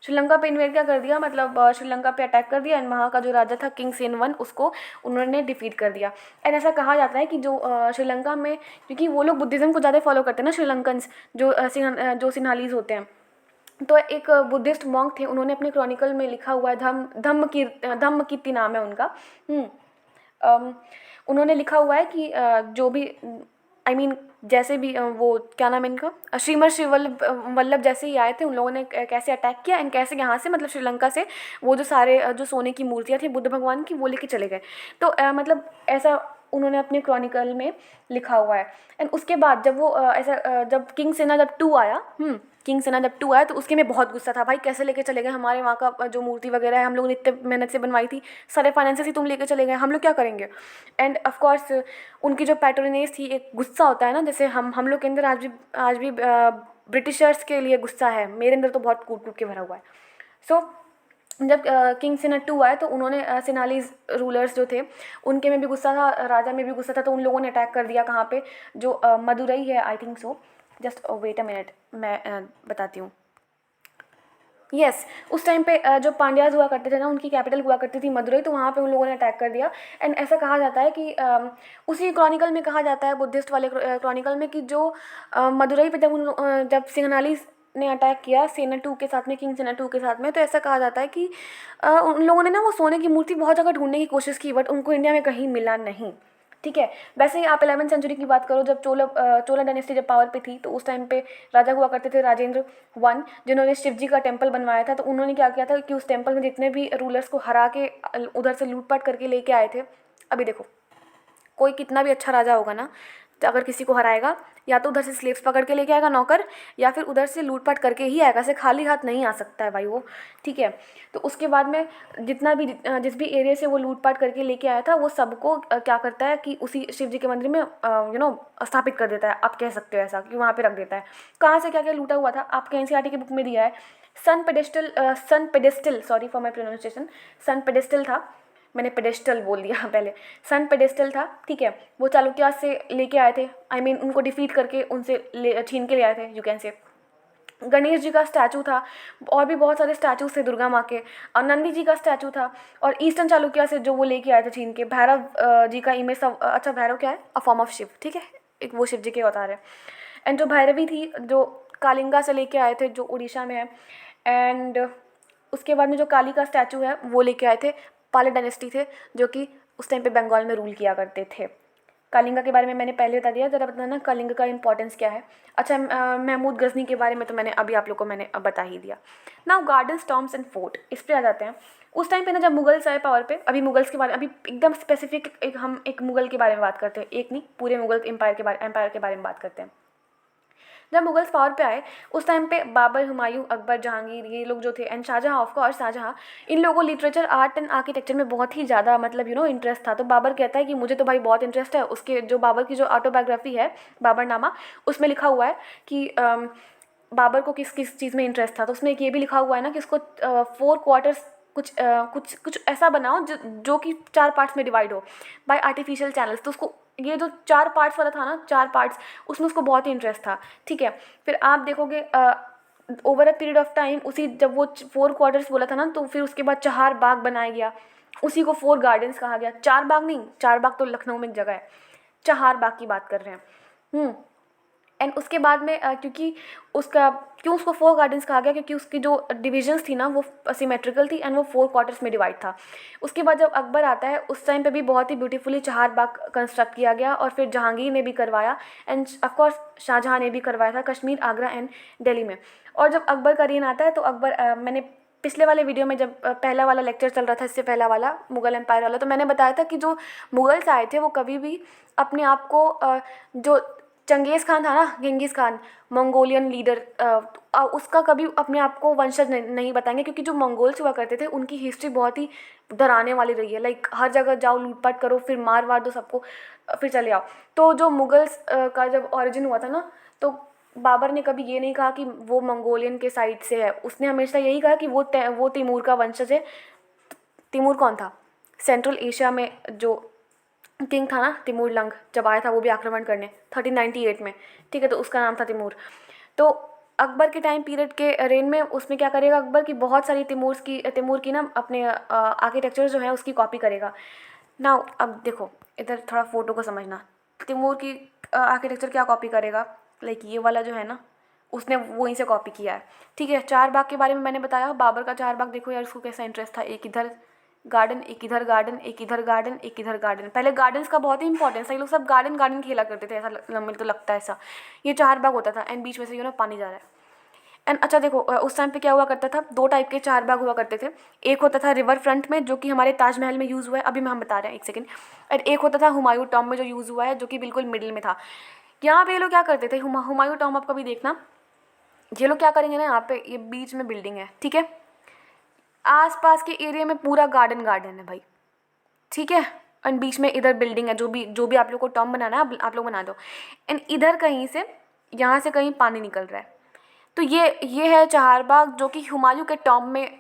S1: श्रीलंका पे इन्वेड क्या कर दिया, मतलब श्रीलंका पे अटैक कर दिया। एंड वहाँ का जो राजा था किंग सेन I, उसको उन्होंने डिफीट कर दिया। एंड ऐसा कहा जाता है कि जो श्रीलंका में, क्योंकि वो लोग बुद्धिज़्म को ज़्यादा फॉलो करते हैं ना श्रीलंकन्स, जो सिन्हालीज होते हैं। तो एक बुद्धिस्ट मॉन्क थे, उन्होंने अपने क्रॉनिकल में लिखा हुआ है, धम्मकीर्ति नाम है उनका। उन्होंने लिखा हुआ है कि जो भी जैसे भी वो क्या नाम है इनका, श्री वल्लभ जैसे ही आए थे, उन लोगों ने कैसे अटैक किया एंड कैसे यहाँ से, मतलब श्रीलंका से वो जो सारे जो सोने की मूर्तियाँ थी बुद्ध भगवान की, वो लेके चले गए। तो मतलब ऐसा उन्होंने अपने क्रॉनिकल में लिखा हुआ है। एंड उसके बाद जब वो जब किंग सेना जब 2 आया, किंग सेना जब 2 आया तो उसके में बहुत गुस्सा था, भाई कैसे लेके चले गए हमारे वहाँ का जो मूर्ति वगैरह है, हम लोगों ने इतने मेहनत से बनवाई थी, सारे फाइनेंसेस ही तुम लेके चले गए, हम लोग क्या करेंगे। एंड ऑफकोर्स उनकी जो पैट्रोनेज थी, एक गुस्सा होता है ना, जैसे हम लोग के अंदर आज भी ब्रिटिशर्स के लिए गुस्सा है, मेरे अंदर तो बहुत कूट कूट के भरा हुआ है। सो जब किंग सेना 2 आए तो उन्होंने सेनालीज रूलर्स जो थे उनके में भी गुस्सा था, राजा में भी गुस्सा था, तो उन लोगों ने अटैक कर दिया कहाँ पे, जो मदुरई है I think so, just wait a minute, मैं बताती हूँ। यस, उस टाइम पे जो पांड्याज हुआ करते थे ना, उनकी कैपिटल हुआ करती थी मदुरई, तो वहाँ पे उन लोगों ने अटैक कर दिया। एंड ऐसा कहा जाता है कि उसी क्रॉनिकल में कहा जाता है, बुद्धिस्ट वाले क्रॉनिकल में, कि जो मदुरई पे जब सिंहनाली ने अटैक किया सेना 2 के साथ में, किंग सेना 2 के साथ में, तो ऐसा कहा जाता है कि उन लोगों ने ना वो सोने की मूर्ति बहुत जगह ढूंढने की कोशिश की, बट उनको इंडिया में कहीं मिला नहीं, ठीक है। वैसे ही आप 11th सेंचुरी की बात करो, जब चोला डायनेस्टी जब पावर पे थी, तो उस टाइम पे राजा हुआ करते थे राजेंद्र 1, जिन्होंने शिव जी का टेम्पल बनवाया था। तो उन्होंने क्या किया था कि उस टेम्पल में जितने भी रूलर्स को हरा के उधर से लूटपाट करके लेके आए थे। अभी देखो, कोई कितना भी अच्छा राजा होगा ना, तो अगर किसी को हराएगा, या तो उधर से स्लेव्स पकड़ के लेके आएगा नौकर, या फिर उधर से लूटपाट करके ही आएगा, ऐसे खाली हाथ नहीं आ सकता है भाई वो, ठीक है। तो उसके बाद में जिस भी एरिया से वो लूटपाट करके लेके आया था, वो सबको क्या करता है कि उसी शिव जी के मंदिर में स्थापित कर देता है, आप कह सकते हो ऐसा, कि वहाँ पे रख देता है। कहाँ से क्या क्या लूटा हुआ था, आपके एनसीईआरटी की बुक में दिया है। Sun pedestal, sorry for my pronunciation, sun pedestal था, मैंने पेडेस्टल बोल दिया पहले, सन पेडेस्टल था, ठीक है। वो चालुक्य से लेके आए थे, उनको डिफीट करके उनसे छीन के ले आए थे, you can say. Ganesh ji का स्टैचू था, और भी बहुत सारे स्टैचूज थे दुर्गा माँ के, और नंदी जी का स्टैचू था, और ईस्टर्न चालुक्य से जो वो लेके आए थे छीन के, भैरव जी का इमेज, अच्छा भैरव क्या है, अ फॉर्म ऑफ शिव, ठीक है, एक वो शिव जी के अवतार है। एंड जो भैरवी थी, जो कालिंगा से लेके आए थे, जो उड़ीसा में है। एंड उसके बाद में जो काली का स्टैचू है वो लेके आए थे, पाले डायनेस्टी थे, जो कि उस टाइम पे बंगाल में रूल किया करते थे। कलिंगा के बारे में मैंने पहले बता दिया, ज़रा बताना कलिंग का इंपॉर्टेंस क्या है। अच्छा, महमूद गजनी के बारे में तो मैंने अभी आप लोग को मैंने बता ही दिया। Now gardens, tombs and fort, इस पर आ जाते हैं। उस टाइम पे ना जब मुगल्स आए पावर पे, अभी मुगल्स के बारे, अभी एकदम स्पेसिफिक हम एक मुगल के बारे में बात करते हैं, एक नहीं पूरे मुगल एम्पायर के बारे में बात करते हैं। जब मुगल्स पावर पे आए उस टाइम पे बाबर, हुमायूं, अकबर, जहांगीर, ये लोग जो थे, and Shahjahan, of course Shahjahan, इन लोगों को लिटरेचर, आर्ट एंड आर्किटेक्चर में बहुत ही ज़्यादा मतलब इंटरेस्ट था। तो बाबर कहता है कि मुझे तो भाई बहुत इंटरेस्ट है। उसके जो बाबर की जो ऑटोबायोग्राफी है बाबरनामा, उसमें लिखा हुआ है कि बाबर को किस किस चीज़ में इंटरेस्ट था। तो उसमें एक ये भी लिखा हुआ है ना कि उसको 4 क्वार्टर्स कुछ ऐसा बनाओ जो कि 4 पार्ट्स में डिवाइड हो बाय आर्टिफिशियल चैनल्स। तो उसको ये जो 4 पार्ट्स वाला था ना, 4 पार्ट्स, उसमें उसको बहुत ही इंटरेस्ट था। ठीक है, फिर आप देखोगे over a period of time, उसी जब वो 4 क्वार्टर्स बोला था ना, तो फिर उसके बाद चहार बाग बनाया गया, उसी को 4 गार्डन्स कहा गया। 4 बाग नहीं, 4 बाग तो लखनऊ में एक जगह है, चहार बाग की बात कर रहे हैं। एंड उसके बाद में क्योंकि उसका क्यों उसको 4 गार्डन्स कहा गया, क्योंकि उसकी जो डिविजन्स थी ना वो सिमेट्रिकल थी एंड वो 4 क्वार्टर्स में डिवाइड था। उसके बाद जब अकबर आता है उस टाइम पे भी बहुत ही ब्यूटीफुली चहार बाग कंस्ट्रक्ट किया गया, और फिर जहांगीर ने भी करवाया, एंड ऑफकोर्स शाहजहाँ ने भी करवाया था कश्मीर, आगरा एंड दिल्ली में। और जब अकबर का रेन आता है तो अकबर, मैंने पिछले वाले वीडियो में जब पहला वाला लेक्चर चल रहा था, इससे पहला वाला मुगल एम्पायर वाला, तो मैंने बताया था कि जो मुगल्स आए थे वो कभी भी अपने आप को जो चंगेज़ खान था ना, गेंगिस खान, मंगोलियन लीडर, उसका कभी अपने आप को वंशज नहीं बताएंगे, क्योंकि जो मंगोल्स हुआ करते थे उनकी हिस्ट्री बहुत ही डराने वाली रही है। लाइक हर जगह जाओ, लूटपाट करो, फिर मार वार दो सबको, फिर चले आओ। तो जो मुगल्स का जब ओरिजिन हुआ था ना, तो बाबर ने कभी ये नहीं कहा कि वो मंगोलियन के साइड से है, उसने हमेशा यही कहा कि वो तैमूर का वंशज है। तैमूर कौन था? सेंट्रल एशिया में जो किंग था ना, तिमूर लंग, जब आया था वो भी आक्रमण करने 1398 में। ठीक है, तो उसका नाम था तिमूर। तो अकबर के टाइम पीरियड के रेन में उसमें क्या करेगा अकबर की बहुत सारी तिमूर की ना अपने आर्किटेक्चर जो है उसकी कॉपी करेगा। नाउ अब देखो इधर थोड़ा फोटो को समझना, तिमूर की आर्किटेक्चर क्या कॉपी करेगा, लाइक ये वाला जो है ना, उसने वहीं से कॉपी किया है। ठीक है, 4 बाग के बारे में मैंने बताया, बाबर का 4 बाग देखो यार, उसको कैसा इंटरेस्ट था, एक इधर गार्डन, एक इधर गार्डन, एक इधर गार्डन, एक इधर गार्डन। पहले गार्डन्स का बहुत ही इंपॉर्टेंस था, ये लोग सब गार्डन गार्डन खेला करते थे, ऐसा मुझे तो लगता है ऐसा। ये 4 बाग होता था एंड बीच में से पानी जा रहा है। एंड अच्छा देखो उस टाइम पे क्या हुआ करता था, 2 टाइप के 4 बाग हुआ करते थे। एक होता था रिवर फ्रंट में, जो कि हमारे ताजमहल में यूज़ हुआ है, अभी हम बता रहे हैं, एक सेकेंड। एंड एक होता था हुमायूं टॉम्ब में जो यूज़ हुआ है, जो कि बिल्कुल मिडिल में था। यहाँ पे ये लोग क्या करते थे, हुमायूं टॉम्ब आप कभी देखना, ये लोग क्या करेंगे ना, यहाँ पे ये बीच में बिल्डिंग है, ठीक है, आसपास के एरिया में पूरा गार्डन गार्डन है भाई, ठीक है, एंड बीच में इधर बिल्डिंग है, जो भी आप लोग को टॉम्ब बनाना है आप लोग बना दो। एंड इधर कहीं से, यहाँ से कहीं पानी निकल रहा है। तो ये है चहार बाग, जो कि हुमायूं के टॉम्ब में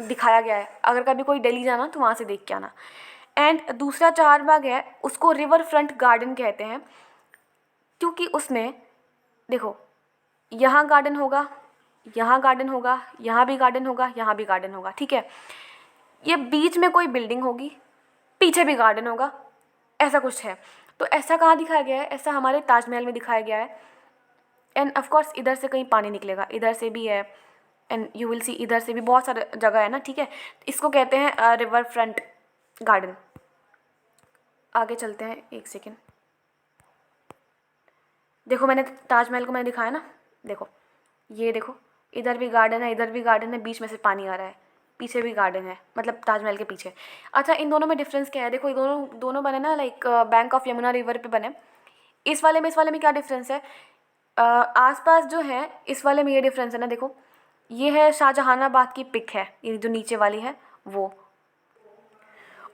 S1: दिखाया गया है। अगर कभी कोई दिल्ली जाना तो वहाँ से देख के आना। एंड दूसरा चहार बाग है, उसको रिवर फ्रंट गार्डन कहते हैं, क्योंकि उसमें देखो यहाँ गार्डन होगा, यहाँ गार्डन होगा, यहाँ भी गार्डन होगा, यहाँ भी गार्डन होगा, ठीक है। ये बीच में कोई बिल्डिंग होगी, पीछे भी गार्डन होगा, ऐसा कुछ है। तो ऐसा कहाँ दिखाया गया है, ऐसा हमारे ताजमहल में दिखाया गया है। एंड ऑफ कोर्स इधर से कहीं पानी निकलेगा, इधर से भी है, एंड यू विल सी इधर से भी बहुत सारे जगह है ना, ठीक है। इसको कहते हैं रिवर फ्रंट गार्डन। आगे चलते हैं, एक सेकेंड। देखो मैंने ताजमहल को मैंने दिखाया ना, देखो ये देखो, इधर भी गार्डन है, इधर भी गार्डन है, बीच में से पानी आ रहा है, पीछे भी गार्डन है, मतलब ताजमहल के पीछे। अच्छा इन दोनों में डिफरेंस क्या है, देखो ये दोनों बने ना, like bank of Yamuna river पे बने। इस वाले में क्या डिफरेंस है, आसपास जो है, इस वाले में ये डिफरेंस है ना, देखो ये है शाहजहानाबाद की पिक है, ये जो नीचे वाली है वो,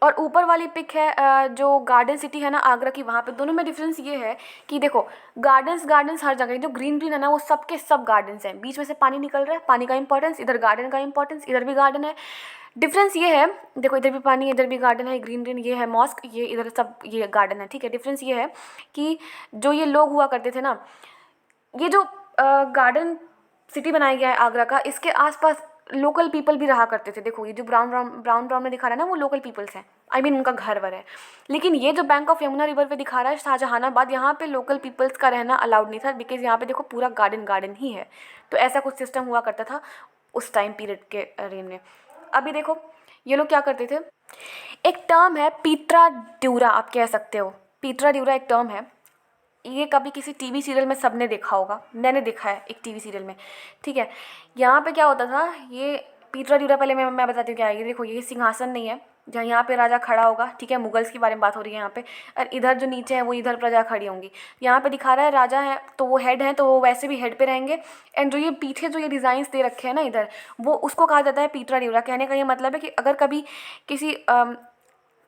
S1: और ऊपर वाली पिक है जो गार्डन सिटी है ना आगरा की, वहाँ पे। दोनों में डिफरेंस ये है कि देखो गार्डन्स हर जगह, जो ग्रीन ग्रीन है ना वो सब के सब गार्डन्स हैं, बीच में से पानी निकल रहा है, पानी का इंपॉर्टेंस, इधर गार्डन का इंपॉर्टेंस, इधर भी गार्डन है। डिफरेंस ये है, देखो इधर भी पानी, इधर भी गार्डन है, ग्रीन ग्रीन, ये है मॉस्क, ये इधर सब ये गार्डन है, ठीक है। डिफरेंस ये है कि जो ये लोग हुआ करते थे ना, ये जो गार्डन सिटी बनाया गया है आगरा का, इसके आसपास लोकल पीपल भी रहा करते थे। देखो ये जो ब्राउन में दिखा रहा है ना, वो लोकल पीपल्स हैं, आई मीन उनका घर वर है। लेकिन ये जो बैंक ऑफ यमुना रिवर पे दिखा रहा है शाहजहानाबाद, यहाँ पे लोकल पीपल्स का रहना अलाउड नहीं था, बिकॉज यहाँ पे देखो पूरा गार्डन ही है। तो ऐसा कुछ सिस्टम हुआ करता था उस टाइम पीरियड के रेन में। अभी देखो ये लोग क्या करते थे, एक टर्म है पीत्रा ड्यूरा, आप कह सकते हो, पीत्रा ड्यूरा एक टर्म है। ये कभी किसी टीवी सीरियल में सबने देखा होगा, मैंने देखा है एक टीवी सीरियल में, ठीक है। यहाँ पे क्या होता था, ये पीटरा ड्यूरा पहले मैं बताती हूँ क्या है। ये देखो, ये सिंहासन नहीं है जहाँ यहाँ पे राजा खड़ा होगा, ठीक है, मुगल्स के बारे में बात हो रही है यहाँ पे। और इधर जो नीचे है वो इधर प्रजा खड़ी होंगी। यहाँ पे दिखा रहा है राजा है तो वो हेड है, तो वो वैसे भी हेड पे रहेंगे। एंड जो ये पीछे जो ये डिज़ाइंस दे रखे हैं ना इधर, वो उसको कहा जाता है पीटरा ड्यूरा। कहने का ये मतलब है कि अगर कभी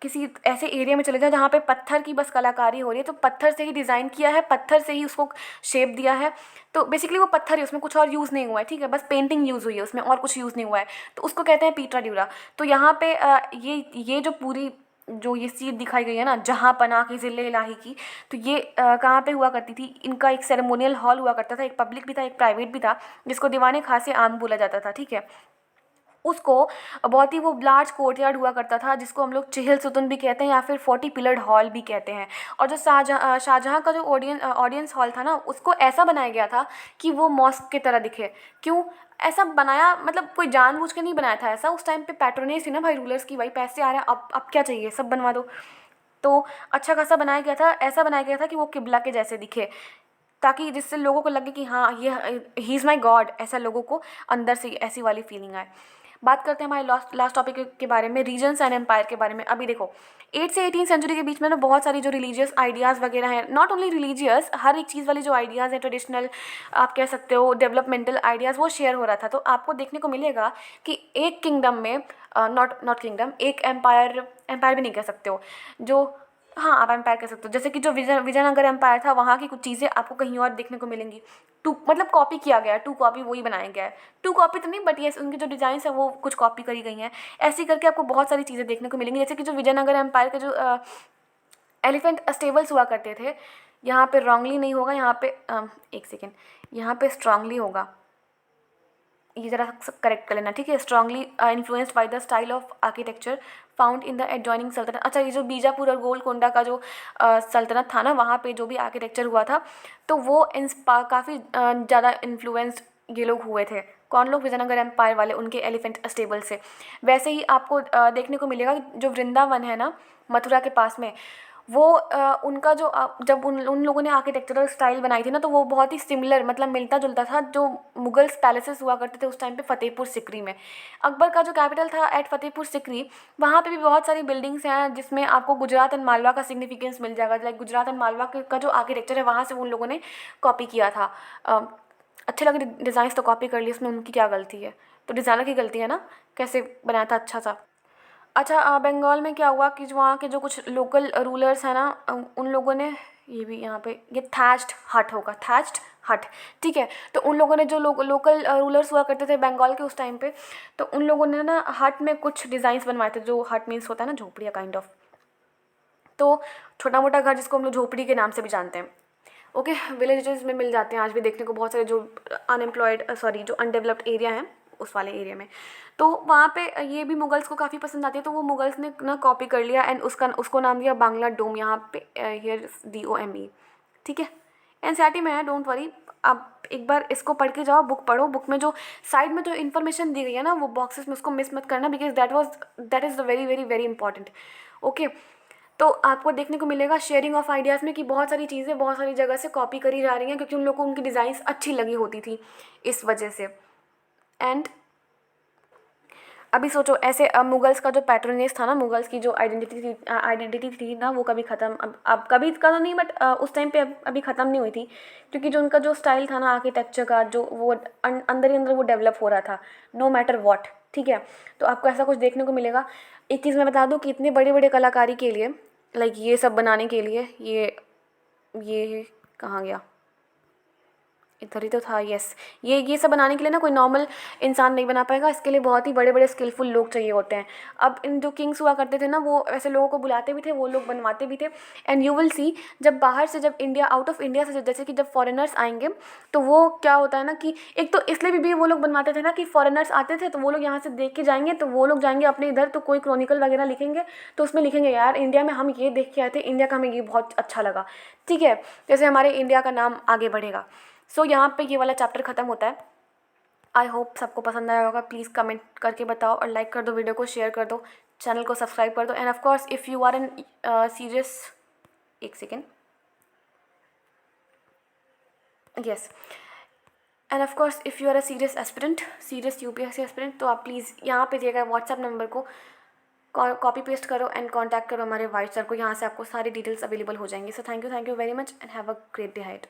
S1: किसी ऐसे एरिया में चले जाओ जहाँ पे पत्थर की बस कलाकारी हो रही है, तो पत्थर से ही डिज़ाइन किया है, पत्थर से ही उसको शेप दिया है, तो बेसिकली वो पत्थर है, उसमें कुछ और यूज़ नहीं हुआ है, ठीक है, बस पेंटिंग यूज़ हुई है उसमें, और कुछ यूज़ नहीं हुआ है, तो उसको कहते हैं पीटरा ड्यूरा। तो यहाँ पे ये जो पूरी जो ये सीट दिखाई गई है ना, जहाँ पनाह की ज़िले इलाही की, तो ये कहाँ पे हुआ करती थी? इनका एक सेरेमोनियल हॉल हुआ करता था, एक पब्लिक भी था एक प्राइवेट भी था, जिसको दीवाने खासे आम बोला जाता था, ठीक है। उसको बहुत ही वो लार्ज कोर्टयार्ड हुआ करता था, जिसको हम लोग चेहल सुतुन भी कहते हैं या फिर 40 पिलर्ड हॉल भी कहते हैं। और जो शाहजहाँ का जो ऑडियंस हॉल था ना, उसको ऐसा बनाया गया था कि वो मॉस्क की तरह दिखे। क्यों ऐसा बनाया? मतलब कोई जानबूझ के नहीं बनाया था ऐसा, उस टाइम पे पैट्रोनेज थी ना भाई रूलर्स की, भाई पैसे आ रहे हैं, अब क्या चाहिए, सब बनवा दो। तो अच्छा खासा बनाया गया था, ऐसा बनाया गया था कि वो किबला के जैसे दिखे, ताकि जिससे लोगों को लगे कि हाँ ये ही इज़ माई गॉड, ऐसा लोगों को अंदर से ऐसी वाली फीलिंग आए। बात करते हैं हमारे लास्ट टॉपिक के बारे में, रीजन्स एंड एम्पायर के बारे में। अभी देखो 8 से 18 सेंचुरी के बीच में ना बहुत सारी जो रिलीजियस आइडियाज़ वगैरह हैं, नॉट ओनली रिलीजियस, हर एक चीज़ वाली जो आइडियाज़ हैं, ट्रेडिशनल आप कह सकते हो, डेवलपमेंटल आइडियाज़, वो शेयर हो रहा था। तो आपको देखने को मिलेगा कि एक किंगडम में नॉट किंगडम, एक एम्पायर भी नहीं कह सकते हो, जो, हाँ आप एम्पायर कह सकते हो, जैसे कि जो विजयनगर एम्पायर था, वहाँ की कुछ चीज़ें आपको कहीं और देखने को मिलेंगी। मतलब कॉपी किया गया है, टू कॉपी वही बनाया गया है, टू कॉपी तो नहीं, बट ये उनकी जो डिज़ाइंस है वो कुछ कॉपी करी गई हैं। ऐसे करके आपको बहुत सारी चीज़ें देखने को मिलेंगी, जैसे कि जो विजयनगर एम्पायर के जो एलिफेंट स्टेबल्स हुआ करते थे, यहाँ पे रॉन्गली नहीं होगा, यहाँ पे एक सेकेंड, यहाँ पे स्ट्रांगली होगा, ये ज़रा करेक्ट कर लेना, ठीक है। Strongly influenced by the style of architecture found in the adjoining सल्तनत। अच्छा, ये जो बीजापुर और गोलकोंडा का जो सल्तनत था ना, वहाँ पे जो भी आर्किटेक्चर हुआ था, तो वो काफ़ी ज़्यादा इन्फ्लुएंस्ड ये लोग हुए थे। कौन लोग? विजयनगर एम्पायर वाले, उनके एलिफेंट स्टेबल से। वैसे ही आपको देखने को मिलेगा जो वृंदावन है ना मथुरा के पास में, वो उनका जो जब उन लोगों ने आर्किटेक्चरल स्टाइल बनाई थी ना, तो वो बहुत ही सिमिलर, मतलब मिलता जुलता था जो मुगल्स पैलेसेस हुआ करते थे उस टाइम पे फतेहपुर सिकरी में। अकबर का जो कैपिटल था एट फतेहपुर सिकरी, वहाँ पे भी बहुत सारी बिल्डिंग्स हैं जिसमें आपको गुजरात एंड मालवा का सिग्निफिकेंस मिल जाएगा। लाइक गुजरात एंड मालवा का जो आर्किटेक्चर है, वहाँ से उन लोगों ने कॉपी किया था। अच्छे लगे डिज़ाइंस तो कॉपी कर लिए, इसमें उनकी क्या गलती है? तो डिज़ाइनर की गलती है ना, कैसे बनाया था अच्छा सा। अच्छा, बंगाल में क्या हुआ कि जो वहाँ के जो कुछ लोकल रूलर्स हैं ना, उन लोगों ने, ये भी यहाँ पे ये थैच्ड हट होगा, थैच्ड हट, ठीक है। तो उन लोगों ने जो लोकल रूलर्स हुआ करते थे बंगाल के उस टाइम पे, तो उन लोगों ने ना हट में कुछ डिज़ाइंस बनवाए थे। जो हट मीन्स होता है ना झोपड़िया काइंड ऑफ, तो छोटा मोटा घर जिसको हम लोग झोपड़ी के नाम से भी जानते हैं। ओके, विलेजेस में मिल जाते हैं आज भी देखने को बहुत सारे जो जो अनडेवलप्ड एरिया हैं उस वाले एरिया में। तो वहाँ पे ये भी मुगल्स को काफ़ी पसंद आती है, तो वो मुगल्स ने ना कॉपी कर लिया एंड उसको नाम दिया बांग्ला डोम, यहाँ पे हियर DOME, ठीक है। NCERT में है, डोंट वरी। आप एक बार इसको पढ़ के जाओ, बुक पढ़ो, बुक में जो साइड में जो इन्फॉर्मेशन दी गई है ना, वो बॉक्सेस में उसको मिस मत करना, because that is the very very very important. Okay, तो आपको देखने को मिलेगा शेयरिंग ऑफ आइडियाज़ में कि बहुत सारी चीज़ें बहुत सारी जगह से कॉपी करी जा रही हैं, क्योंकि उन लोगों को उनकी डिज़ाइंस अच्छी लगी होती थी इस वजह से। एंड अभी सोचो ऐसे, मुगल्स का जो पैट्रोनेज था ना, मुगल्स की जो आइडेंटिटी थी ना, वो कभी ख़त्म, अब कभी का तो नहीं, बट उस टाइम पे अभी ख़त्म नहीं हुई थी, क्योंकि जो उनका जो स्टाइल था ना आर्किटेक्चर का, जो वो अंदर ही अंदर वो डेवलप हो रहा था, नो मैटर वॉट, ठीक है। तो आपको ऐसा कुछ देखने को मिलेगा। एक चीज़ मैं बता दूँ कि इतने बड़े बड़े कलाकारी के लिए, लाइक ये सब बनाने के लिए, ये कहाँ गया, इधर ही तो था, यस। ये सब बनाने के लिए ना कोई नॉर्मल इंसान नहीं बना पाएगा, इसके लिए बहुत ही बड़े बड़े स्किलफुल लोग चाहिए होते हैं। अब इन जो किंग्स हुआ करते थे ना, वो ऐसे लोगों को बुलाते भी थे, वो लोग बनवाते भी थे। एंड यू विल सी, जब बाहर से, जब इंडिया, आउट ऑफ इंडिया से, जैसे कि जब फॉरेनर्स आएंगे, तो वो क्या होता है ना कि एक तो इसलिए भी वो लोग बनवाते थे ना कि फॉरेनर्स आते थे, तो वो लोग यहाँ से देख के जाएंगे, तो वो लोग जाएंगे अपने इधर, तो कोई क्रॉनिकल वगैरह लिखेंगे, तो उसमें लिखेंगे यार इंडिया में हम ये देख के आए थे, इंडिया का हमें ये बहुत अच्छा लगा, ठीक है, जैसे हमारे इंडिया का नाम आगे बढ़ेगा। सो यहाँ पे ये वाला चैप्टर ख़त्म होता है। आई होप सबको पसंद आया होगा। प्लीज़ कमेंट करके बताओ और लाइक कर दो, वीडियो को शेयर कर दो, चैनल को सब्सक्राइब कर दो। And of course if you are in serious, एक second, yes, and of course if you are a serious aspirant, serious UPSC aspirant, तो आप प्लीज़ यहाँ पे दिए गए व्हाट्सएप नंबर को कॉपी पेस्ट करो एंड कॉन्टैक्ट करो हमारे वाइस सर को। यहाँ से आपको सारी डिटेल्स अवेलेबल हो जाएंगी। So thank you very much and have a great day ahead.